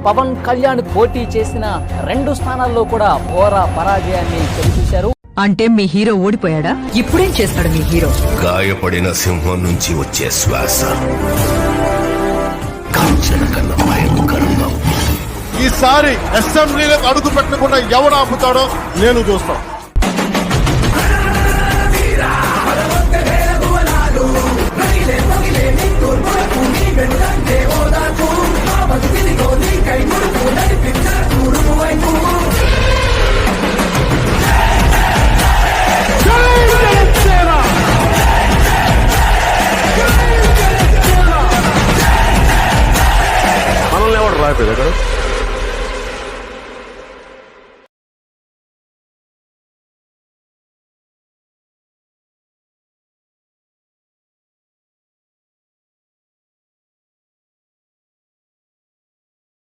పవన్ కళ్యాణ్ పోటీ చేసిన 2 స్థానాల్లో కూడా ఘోర పరాజయాన్ని చవిచూశారు. అంటే మీ హీరో ఓడిపోయాడా? ఇప్పుడేం చేస్తాడు మీ హీరో? గాయపడిన సింహం నుంచి వచ్చే శ్వాస కాంచన కన్నా భయంకరంగా. ఈసారి అసెంబ్లీలకు అడుగు పెట్టకుండా ఎవడు ఆపుతాడో నేను చూస్తాను. మనల్ని ఎవడు రాయలేదు కదా.